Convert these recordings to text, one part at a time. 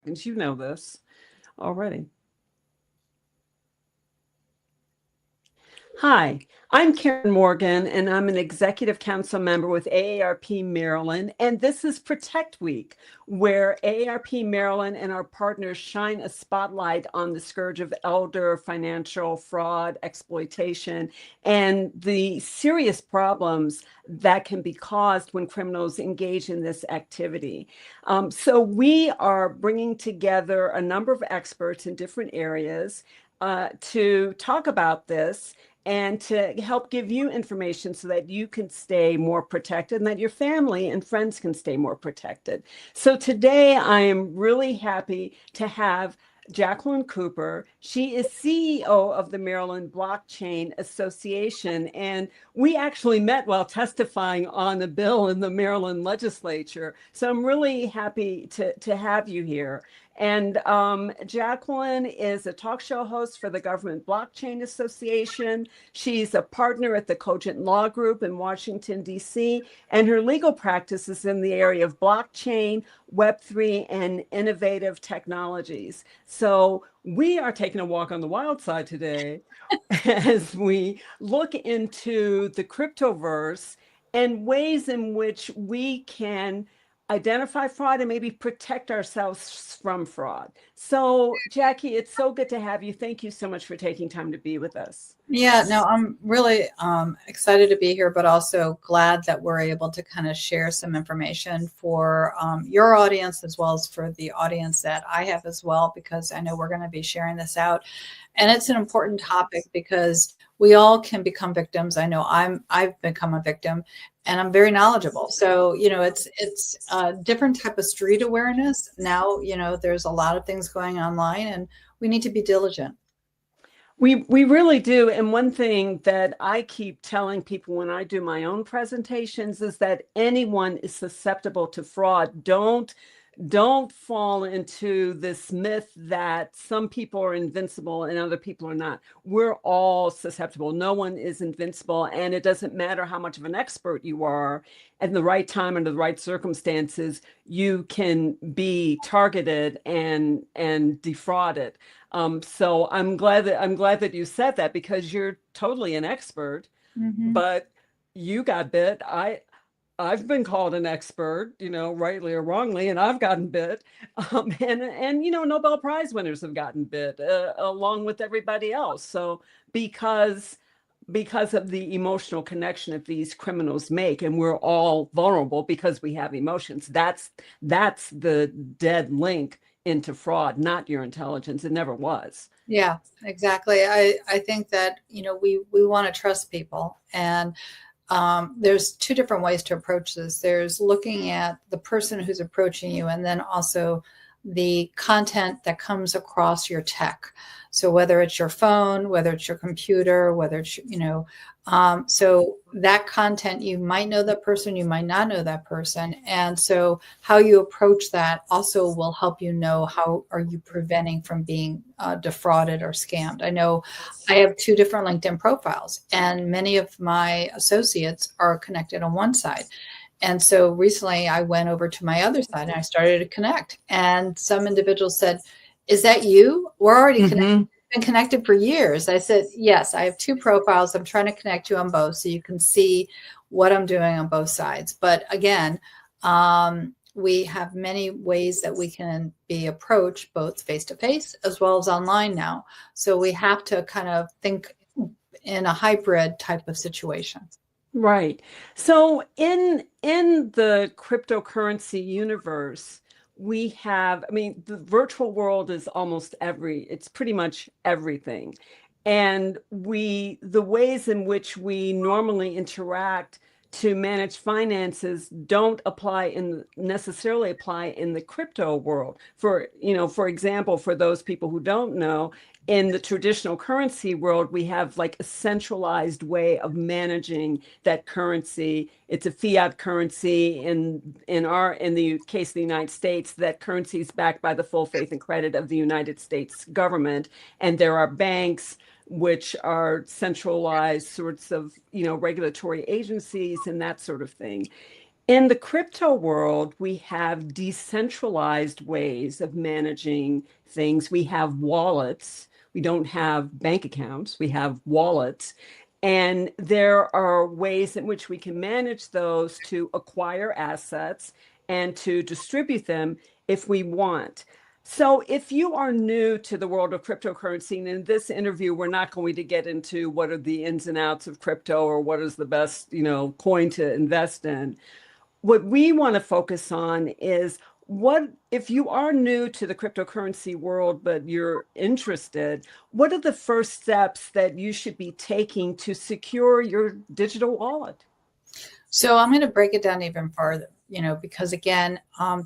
seconds. You know this already. Hi, I'm Karen Morgan, and I'm an executive council member with AARP Maryland. And this is Protect Week, where AARP Maryland and our partners shine a spotlight on the scourge of elder financial fraud, exploitation, and the serious problems that can be caused when criminals engage in this activity. So we are bringing together a number of experts in different areas to talk about this and to help give you information so that you can stay more protected and that your family and friends can stay more protected. So today I am really happy to have Jacqueline Cooper. She is CEO of the Maryland Blockchain Association, and we actually met while testifying on a bill in the Maryland legislature. So I'm really happy to have you here. And Jacqueline is a talk show host for the Government Blockchain Association. She's a partner at the Cogent Law Group in Washington, D.C., and her legal practice is in the area of blockchain, Web3, and innovative technologies. So we are taking a walk on the wild side today as we look into the cryptoverse and ways in which we can identify fraud and maybe protect ourselves from fraud. So, Jackie, it's so good to have you. Thank you so much for taking time to be with us. Yeah, no, I'm really excited to be here, but also glad that we're able to kind of share some information for your audience as well as for the audience that I have as well, because I know we're going to be sharing this out. And it's an important topic because we all can become victims. I know I've become a victim, and I'm very knowledgeable. So, it's a different type of street awareness. Now, there's a lot of things going online, and we need to be diligent. We really do. And one thing that I keep telling people when I do my own presentations is that anyone is susceptible to fraud. Don't fall into this myth that some people are invincible and other people are not. We're all susceptible. No one is invincible. And it doesn't matter how much of an expert you are, at the right time under the right circumstances, you can be targeted and defrauded. So I'm glad that you said that, because you're totally an expert, but you got bit. I've been called an expert, rightly or wrongly, and I've gotten bit. And Nobel Prize winners have gotten bit along with everybody else. So because of the emotional connection that these criminals make, and we're all vulnerable because we have emotions. That's the dead link into fraud, not your intelligence. It never was. Yeah, exactly. I think that, we want to trust people, and there's two different ways to approach this. There's looking at the person who's approaching you, and then also the content that comes across your tech. So whether it's your phone, whether it's your computer, whether it's, so that content, you might know that person, you might not know that person. And so how you approach that also will help you know how are you preventing from being defrauded or scammed. I know I have two different LinkedIn profiles, and many of my associates are connected on one side. And so recently I went over to my other side and I started to connect. And some individuals said, "Is that you? We're already connected. Been connected for years." I said, "Yes, I have two profiles. I'm trying to connect you on both so you can see what I'm doing on both sides." But again, we have many ways that we can be approached, both face-to-face as well as online now. So we have to kind of think in a hybrid type of situation. Right. So in the cryptocurrency universe, we have, the virtual world is it's pretty much everything. And the ways in which we normally interact to manage finances don't necessarily apply in the crypto world. For example, for those people who don't know, in the traditional currency world, we have like a centralized way of managing that currency. It's a fiat currency. In the case of the United States, that currency is backed by the full faith and credit of the United States government. And there are banks which are centralized sorts of, regulatory agencies and that sort of thing. In the crypto world, we have decentralized ways of managing things. We have wallets. We don't have bank accounts. We have wallets. And there are ways in which we can manage those to acquire assets and to distribute them if we want. So, if you are new to the world of cryptocurrency, and in this interview, we're not going to get into what are the ins and outs of crypto or what is the best, coin to invest in. What we want to focus on is what, if you are new to the cryptocurrency world, but you're interested, what are the first steps that you should be taking to secure your digital wallet? So I'm going to break it down even farther, because again,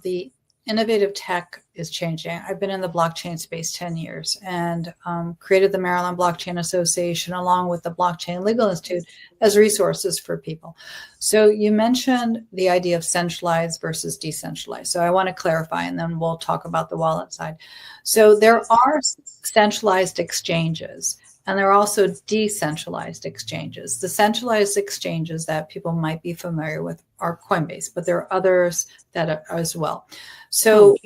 the innovative tech is changing. I've been in the blockchain space 10 years and created the Maryland Blockchain Association along with the Blockchain Legal Institute as resources for people. So you mentioned the idea of centralized versus decentralized. So I want to clarify, and then we'll talk about the wallet side. So there are centralized exchanges, and there are also decentralized exchanges. The centralized exchanges that people might be familiar with are Coinbase, but there are others that are as well. So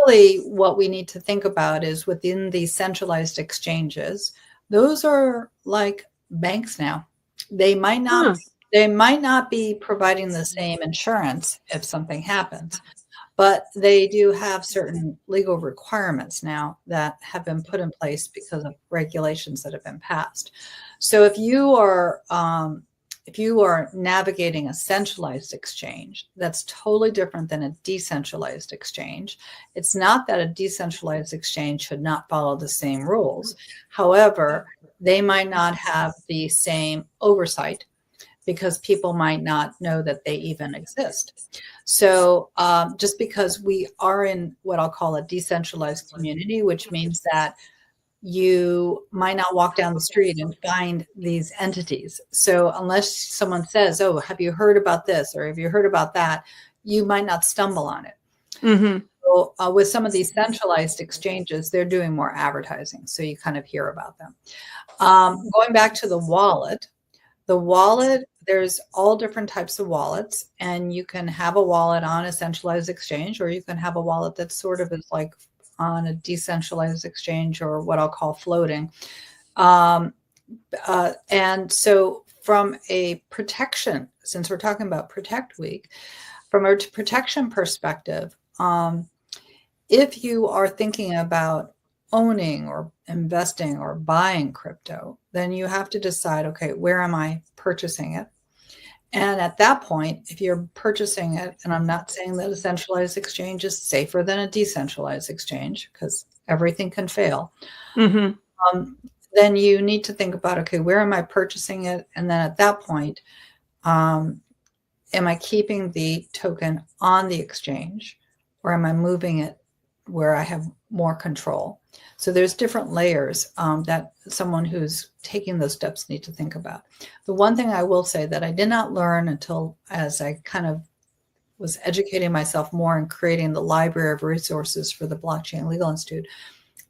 really what we need to think about is within these centralized exchanges, those are like banks now. They might not be providing the same insurance if something happens, but they do have certain legal requirements now that have been put in place because of regulations that have been passed. So if you are navigating a centralized exchange, that's totally different than a decentralized exchange. It's not that a decentralized exchange should not follow the same rules. However, they might not have the same oversight because people might not know that they even exist. So just because we are in what I'll call a decentralized community, which means that you might not walk down the street and find these entities. So unless someone says, oh, have you heard about this? Or have you heard about that? You might not stumble on it. Mm-hmm. So with some of these centralized exchanges, they're doing more advertising. So you kind of hear about them. Going back to the wallet, there's all different types of wallets, and you can have a wallet on a centralized exchange, or you can have a wallet that sort of is like on a decentralized exchange, or what I'll call floating. And so from a protection, since we're talking about Protect Week, from a protection perspective, if you are thinking about owning or investing or buying crypto, then you have to decide, okay, where am I purchasing it? And at that point, if you're purchasing it, and I'm not saying that a centralized exchange is safer than a decentralized exchange, because everything can fail, then you need to think about, okay, where am I purchasing it? And then at that point, am I keeping the token on the exchange, or am I moving it where I have more control? So there's different layers that someone who's taking those steps need to think about. The one thing I will say that I did not learn until as I kind of was educating myself more and creating the library of resources for the Blockchain Legal Institute,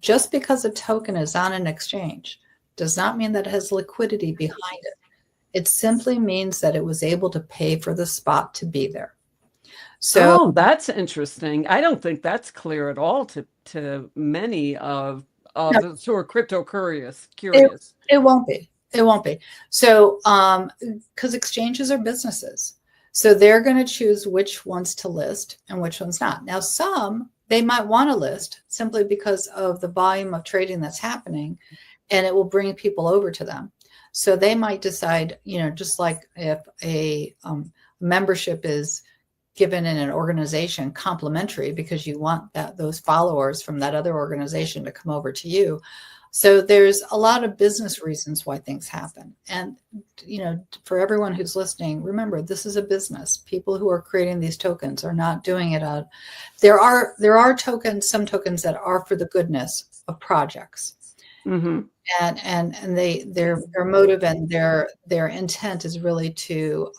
just because a token is on an exchange does not mean that it has liquidity behind it. It simply means that it was able to pay for the spot to be there. So that's interesting. I don't think that's clear at all to many of those who are crypto curious. It won't be. It won't be. So because exchanges are businesses. So they're going to choose which ones to list and which ones not. Now, some they might want to list simply because of the volume of trading that's happening, and it will bring people over to them. So they might decide, just like if a membership is given in an organization complimentary because you want those followers from that other organization to come over to you. So there's a lot of business reasons why things happen. And, for everyone who's listening, remember, this is a business. People who are creating these tokens are not doing it out. There are tokens, some tokens that are for the goodness of projects. Mm-hmm. And their motive and their intent is really to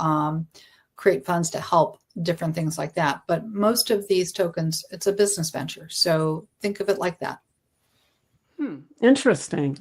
create funds to help different things like that. But most of these tokens, it's a business venture. So think of it like that. Interesting.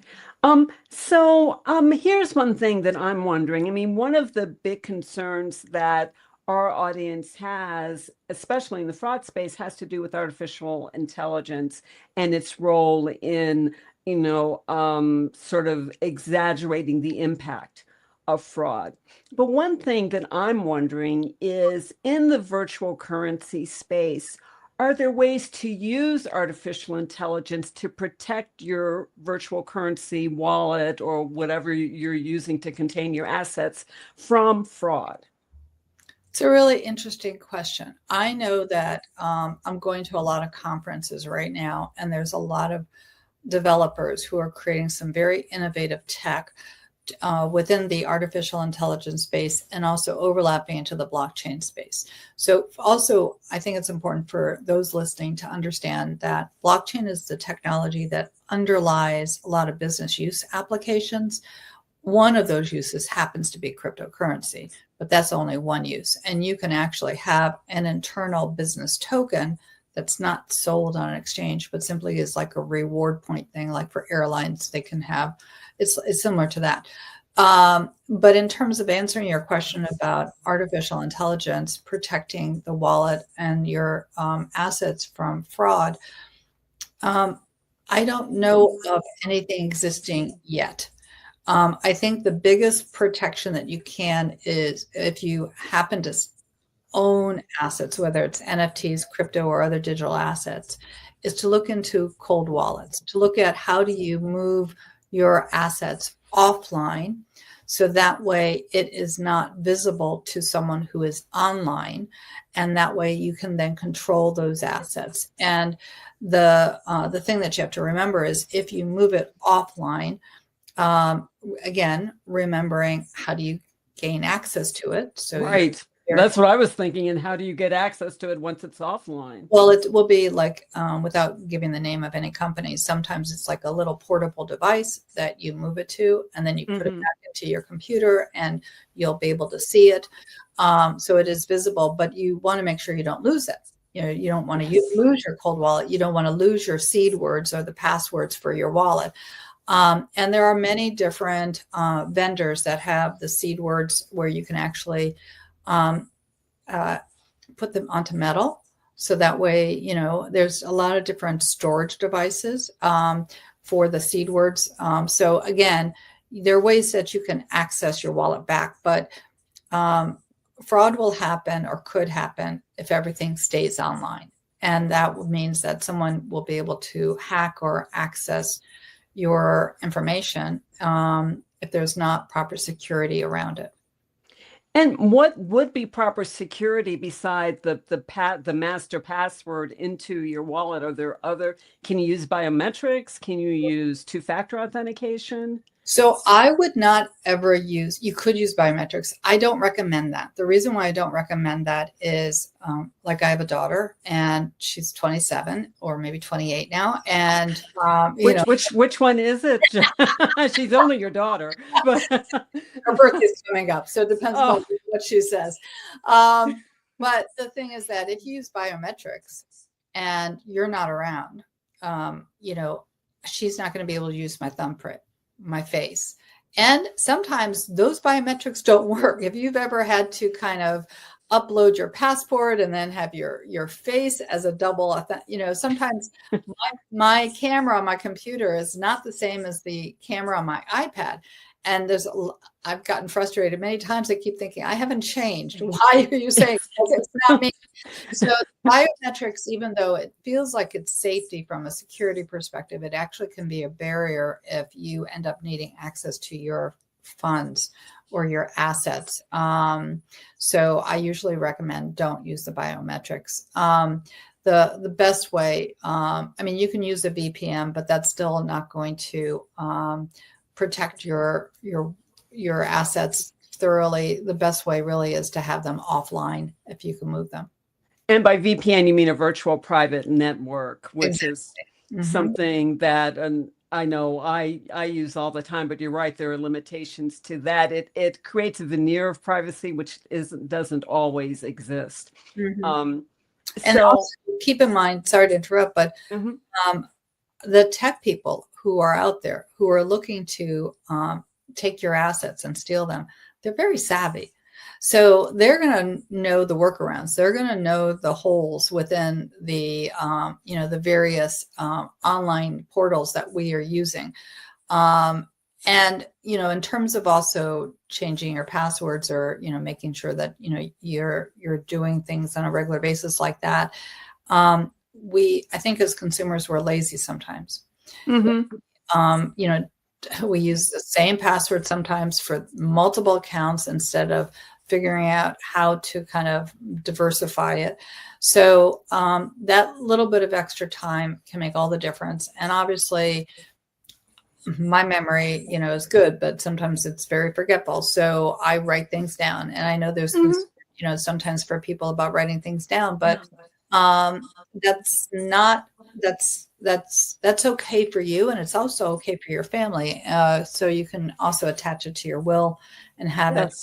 So here's one thing that I'm wondering. I mean, one of the big concerns that our audience has, especially in the fraud space, has to do with artificial intelligence and its role in, sort of exaggerating the impact of fraud. But one thing that I'm wondering is, in the virtual currency space, are there ways to use artificial intelligence to protect your virtual currency wallet or whatever you're using to contain your assets from fraud? It's a really interesting question. I know that I'm going to a lot of conferences right now, and there's a lot of developers who are creating some very innovative tech within the artificial intelligence space and also overlapping into the blockchain space. So also, I think it's important for those listening to understand that blockchain is the technology that underlies a lot of business use applications. One of those uses happens to be cryptocurrency, but that's only one use. And you can actually have an internal business token that's not sold on an exchange, but simply is like a reward point thing, like for airlines, they can have, it's similar to that. But in terms of answering your question about artificial intelligence protecting the wallet and your assets from fraud, I don't know of anything existing yet. I think the biggest protection that you can is if you happen to own assets, whether it's NFTs, crypto, or other digital assets, is to look into cold wallets, to look at how do you move your assets offline so that way it is not visible to someone who is online, and that way you can then control those assets. And the thing that you have to remember is if you move it offline, again, remembering how do you gain access to it. So right. That's what I was thinking. And how do you get access to it once it's offline? Well, it will be like, without giving the name of any company, sometimes it's like a little portable device that you move it to, and then you put it back into your computer and you'll be able to see it. So it is visible, but you want to make sure you don't lose it. You don't want to lose your cold wallet. You don't want to lose your seed words or the passwords for your wallet. And there are many different vendors that have the seed words where you can actually put them onto metal. So that way, there's a lot of different storage devices for the seed words. So again, there are ways that you can access your wallet back, but fraud will happen or could happen if everything stays online. And that means that someone will be able to hack or access your information if there's not proper security around it. And what would be proper security beside the master password into your wallet? Are there can you use biometrics? Can you use two-factor authentication? So I would not ever you could use biometrics. I don't recommend that. The reason why I don't recommend that is like I have a daughter and she's 27 or maybe 28 now. And which one is it? She's only your daughter. But her birthday's coming up. So it depends on what she says. But the thing is that if you use biometrics and you're not around, she's not going to be able to use my thumbprint, my face. And sometimes those biometrics don't work. If you've ever had to kind of upload your passport and then have your face as a double, sometimes my camera on my computer is not the same as the camera on my iPad. And I've gotten frustrated many times. I keep thinking, I haven't changed. Why are you saying it's not me? So biometrics, even though it feels like it's safety from a security perspective, it actually can be a barrier if you end up needing access to your funds or your assets. So I usually recommend don't use the biometrics. The best way, you can use a VPN, but that's still not going to protect your assets thoroughly. The best way really is to have them offline if you can move them. And by VPN, you mean a virtual private network, which is something that I know I use all the time, but you're right, there are limitations to that. It creates a veneer of privacy, which doesn't always exist. And also keep in mind, sorry to interrupt, but the tech people who are out there who are looking to take your assets and steal them, they're very savvy. So they're going to know the workarounds. They're going to know the holes within the, the various online portals that we are using. And, in terms of also changing your passwords or, making sure that, you're doing things on a regular basis like that. I think as consumers, we're lazy sometimes. We use the same password sometimes for multiple accounts instead of figuring out how to kind of diversify it. So that little bit of extra time can make all the difference. And obviously, my memory, is good, but sometimes it's very forgetful. So I write things down, and I know there's, sometimes for people about writing things down, but that's okay for you, and it's also okay for your family. So you can also attach it to your will and have it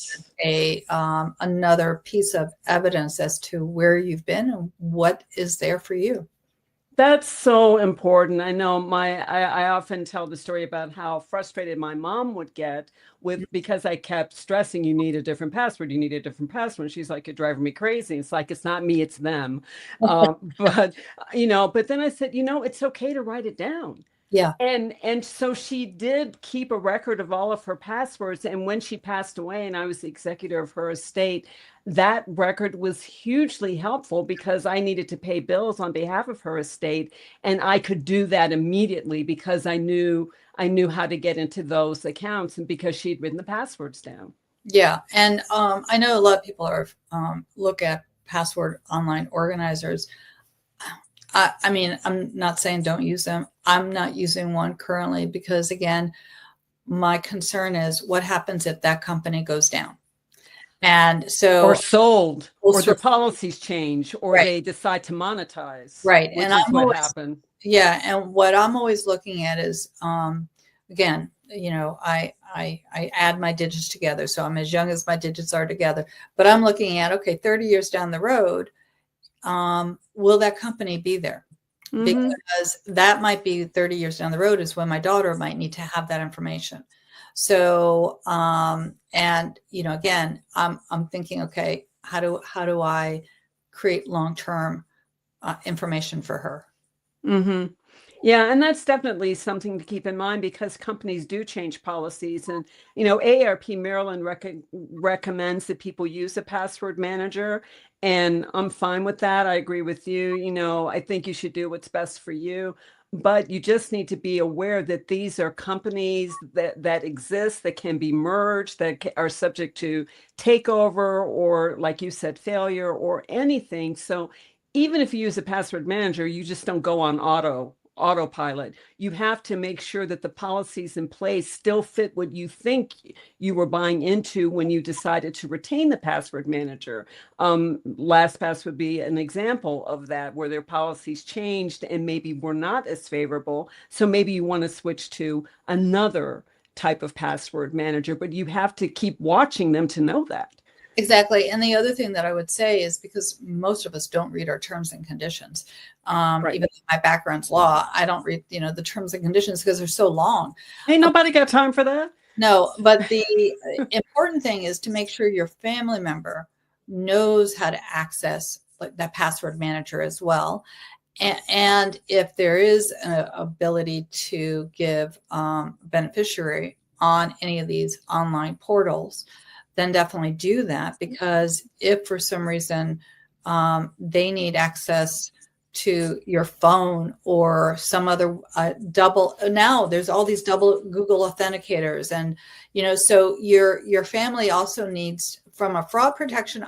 another piece of evidence as to where you've been and what is there for you. That's so important. I know I often tell the story about how frustrated my mom would get because I kept stressing, you need a different password. You need a different password. And she's like, you're driving me crazy. It's like, it's not me, it's them. But then I said, it's okay to write it down. Yeah. And so she did keep a record of all of her passwords. And when she passed away and I was the executor of her estate, that record was hugely helpful because I needed to pay bills on behalf of her estate. And I could do that immediately because I knew how to get into those accounts and because she'd written the passwords down. Yeah. And I know a lot of people are look at password online organizers. I mean, I'm not saying don't use them. I'm not using one currently because, again, my concern is what happens if that company goes down. And so, or sold, or their policies change, or they decide to monetize. Right. Which is what happened. Yeah. And what I'm always looking at is, again, I add my digits together. So I'm as young as my digits are together, but I'm looking at, okay, 30 years down the road, will that company be there? Because that might be 30 years down the road is when my daughter might need to have that information. So, and, again, I'm thinking, okay, how do I create long-term information for her? Yeah, and that's definitely something to keep in mind because companies do change policies. And, AARP Maryland recommends that people use a password manager. And I'm fine with that. I agree with you. I think you should do what's best for you. But you just need to be aware that these are companies that exist, that can be merged, that are subject to takeover or, like you said, failure or anything. So even if you use a password manager, you just don't go on autopilot. You have to make sure that the policies in place still fit what you think you were buying into when you decided to retain the password manager. LastPass would be an example of that, where their policies changed and maybe were not as favorable. So maybe you want to switch to another type of password manager, but you have to keep watching them to know that. Exactly. And the other thing that I would say is because most of us don't read our terms and conditions. Even though my background's law, I don't read, the terms and conditions because they're so long. Ain't nobody got time for that. No, but the important thing is to make sure your family member knows how to access that password manager as well. And if there is an ability to give beneficiary on any of these online portals, then definitely do that, because if for some reason they need access to your phone or some other now there's all these double Google authenticators, and so your family also needs, from a fraud protection,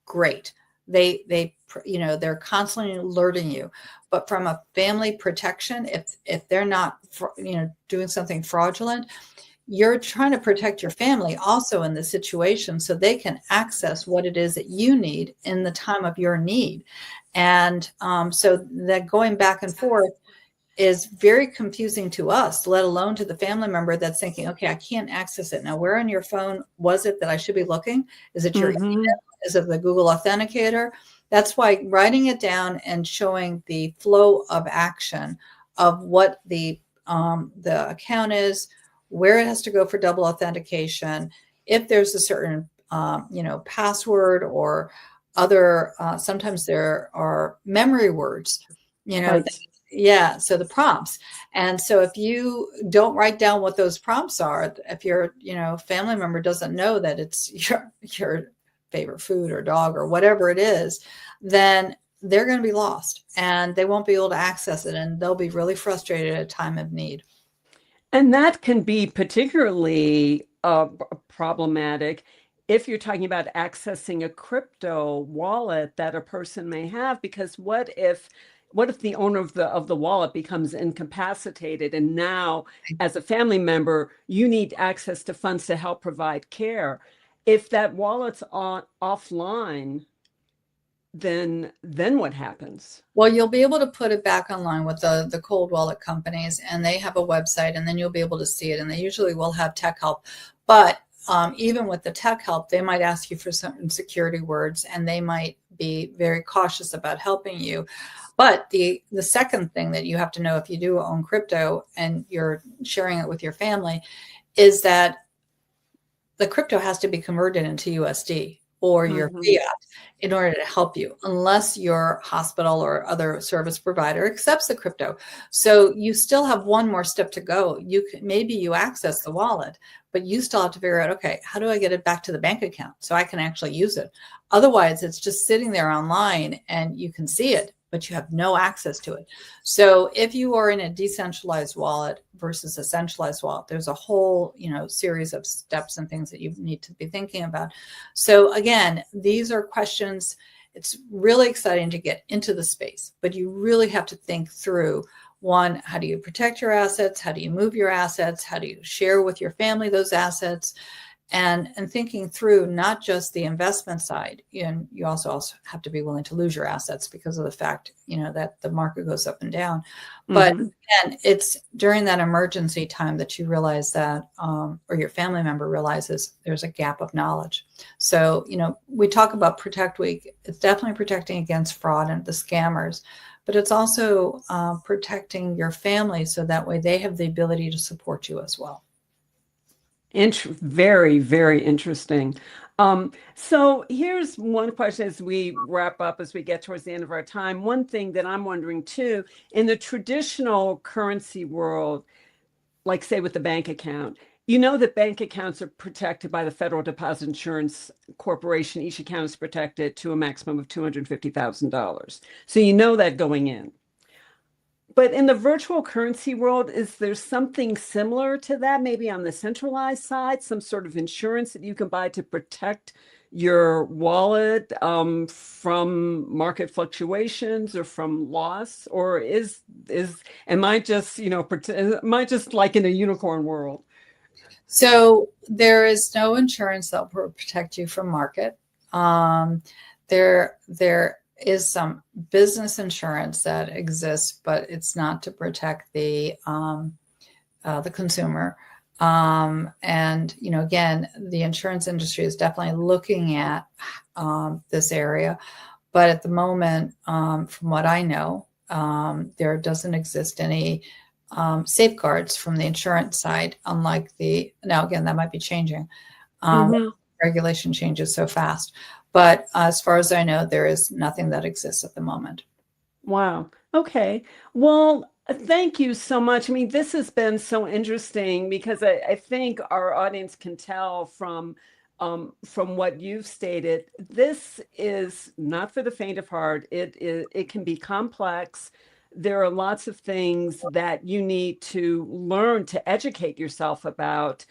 great, they're constantly alerting you, but from a family protection, if they're not doing something fraudulent, you're trying to protect your family also in this situation so they can access what it is that you need in the time of your need. And so that going back and forth is very confusing to us, let alone to the family member that's thinking, okay, I can't access it. Now, where on your phone was it that I should be looking? Is it your email? Is it the Google Authenticator? That's why writing it down and showing the flow of action of what the account is, where it has to go for double authentication, if there's a certain password or other, sometimes there are memory words, Right. yeah, so the prompts. And so if you don't write down what those prompts are, if your, family member doesn't know that it's your favorite food or dog or whatever it is, then they're going to be lost and they won't be able to access it, and they'll be really frustrated at a time of need. And that can be particularly problematic if you're talking about accessing a crypto wallet that a person may have, because what if the owner of the wallet becomes incapacitated, and now as a family member you need access to funds to help provide care? If that wallet's offline, then what happens? Well, you'll be able to put it back online with the cold wallet companies, and they have a website, and then you'll be able to see it. And they usually will have tech help. But even with the tech help, they might ask you for certain security words, and they might be very cautious about helping you. But the second thing that you have to know if you do own crypto and you're sharing it with your family is that the crypto has to be converted into USD or your fiat in order to help you, unless your hospital or other service provider accepts the crypto. So you still have one more step to go. Maybe you access the wallet, but you still have to figure out, okay, how do I get it back to the bank account so I can actually use it? Otherwise, it's just sitting there online and you can see it, but you have no access to it. So if you are in a decentralized wallet versus a centralized wallet, there's a whole, series of steps and things that you need to be thinking about. So again, these are questions. It's really exciting to get into the space, but you really have to think through, one, how do you protect your assets? How do you move your assets? How do you share with your family those assets? And thinking through not just the investment side, and you also have to be willing to lose your assets because of the fact, that the market goes up and down. But again, it's during that emergency time that you realize that, or your family member realizes there's a gap of knowledge. So, we talk about Protect Week. It's definitely protecting against fraud and the scammers, but it's also protecting your family so that way they have the ability to support you as well. Very, very interesting. So here's one question as we wrap up, as we get towards the end of our time. One thing that I'm wondering too, in the traditional currency world, like say with the bank account, that bank accounts are protected by the Federal Deposit Insurance Corporation. Each account is protected to a maximum of $250,000. So that going in. But in the virtual currency world, is there something similar to that, maybe on the centralized side, some sort of insurance that you can buy to protect your wallet from market fluctuations or from loss? Or am I just, am I just like in a unicorn world? So there is no insurance that will protect you from market. There is some business insurance that exists, but it's not to protect the consumer. And again, the insurance industry is definitely looking at this area, but at the moment, from what I know, there doesn't exist any safeguards from the insurance side. Unlike now again, that might be changing. Regulation changes so fast. But as far as I know, there is nothing that exists at the moment. Wow. Okay. Well, thank you so much. I mean, this has been so interesting because I think our audience can tell from what you've stated. This is not for the faint of heart. It can be complex. There are lots of things that you need to learn to educate yourself about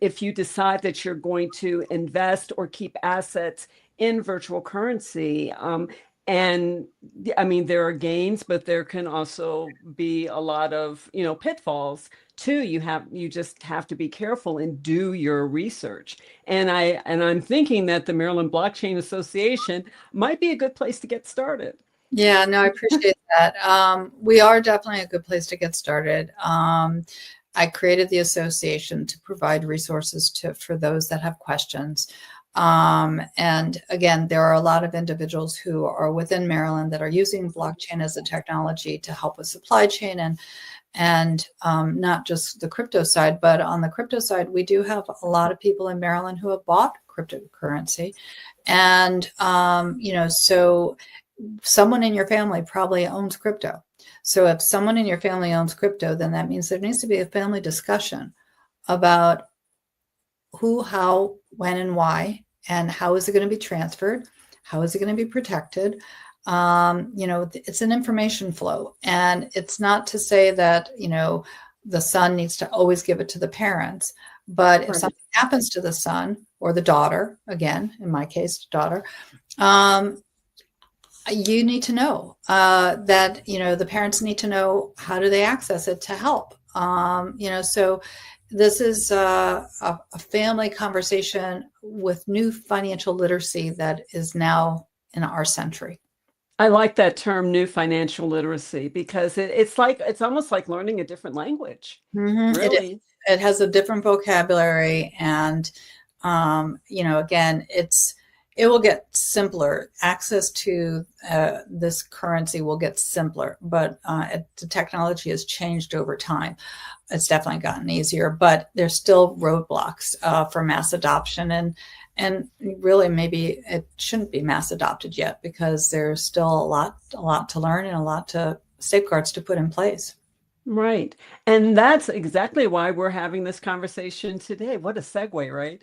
if you decide that you're going to invest or keep assets in virtual currency. And I mean, there are gains, but there can also be a lot of, pitfalls too. You just have to be careful and do your research. And I'm thinking that the Maryland Blockchain Association might be a good place to get started. Yeah, no, I appreciate that. We are definitely a good place to get started. I created the association to provide resources for those that have questions. And again, there are a lot of individuals who are within Maryland that are using blockchain as a technology to help with supply chain and not just the crypto side, but on the crypto side, we do have a lot of people in Maryland who have bought cryptocurrency. And, so someone in your family probably owns crypto. So if someone in your family owns crypto, then that means there needs to be a family discussion about who, how, when, and why, and how is it going to be transferred? How is it going to be protected? It's an information flow. And it's not to say that, the son needs to always give it to the parents, but if something happens to the son or the daughter, again, in my case, daughter, you need to know that, the parents need to know how do they access it to help. So this is a family conversation with new financial literacy that is now in our century. I like that term, new financial literacy, because it's almost like learning a different language. Really. It has a different vocabulary, and again, it will get simpler. Access to this currency will get simpler, but the technology has changed over time. It's definitely gotten easier, but there's still roadblocks for mass adoption, and really maybe it shouldn't be mass adopted yet because there's still a lot to learn and a lot to safeguards to put in place. Right. And that's exactly why we're having this conversation today. What a segue, right?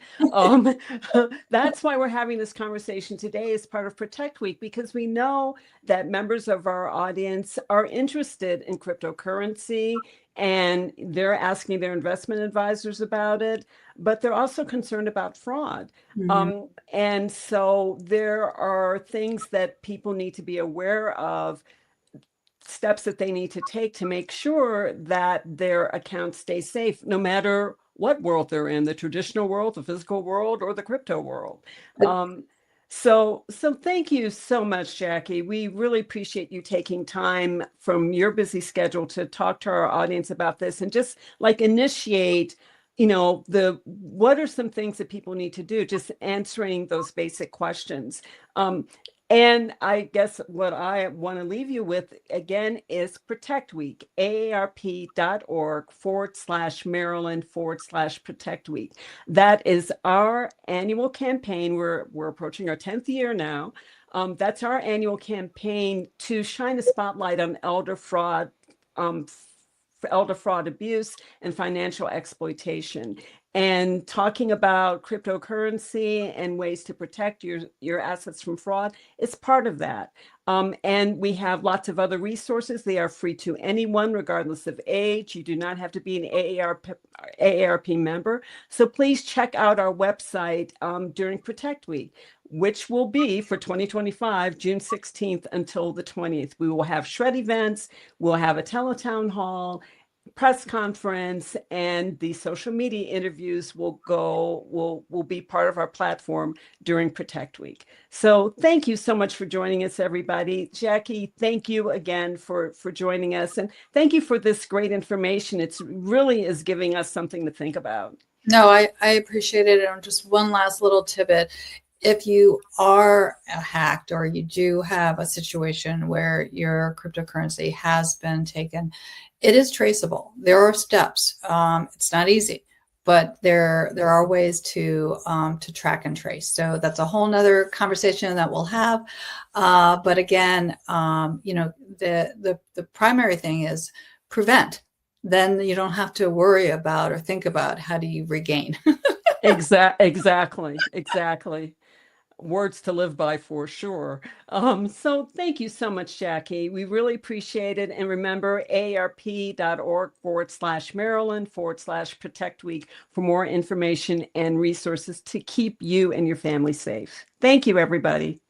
That's why we're having this conversation today as part of Protect Week, because we know that members of our audience are interested in cryptocurrency and they're asking their investment advisors about it, but they're also concerned about fraud. And so there are things that people need to be aware of, steps that they need to take to make sure that their account stays safe, no matter what world they're in, the traditional world, the physical world, or the crypto world. So thank you so much, Jackie. We really appreciate you taking time from your busy schedule to talk to our audience about this and just like initiate, what are some things that people need to do, just answering those basic questions. And I guess what I want to leave you with again is Protect Week, AARP.org/Maryland/Protect Week. That is our annual campaign. We're approaching our 10th year now. That's our annual campaign to shine a spotlight on elder fraud, abuse, and financial exploitation. And talking about cryptocurrency and ways to protect your assets from fraud is part of that. And we have lots of other resources. They are free to anyone, regardless of age. You do not have to be an AARP member. So please check out our website during Protect Week, which will be for 2025, June 16th until the 20th. We will have shred events. We'll have a teletown hall, press conference, and the social media interviews will be part of our platform during Protect Week. So thank you so much for joining us, everybody. Jackie, thank you again for joining us, and thank you for this great information. It's really is giving us something to think about. No, I appreciate it. And just one last little tidbit. If you are hacked or you do have a situation where your cryptocurrency has been taken, it is traceable. There are steps. It's not easy, but there are ways to track and trace. So that's a whole nother conversation that we'll have. But again, the primary thing is prevent. Then you don't have to worry about or think about how do you regain. Exactly. Words to live by for sure. So thank you so much, Jackie. We really appreciate it. And remember, AARP.org/Maryland/Protect Week for more information and resources to keep you and your family safe. Thank you, everybody.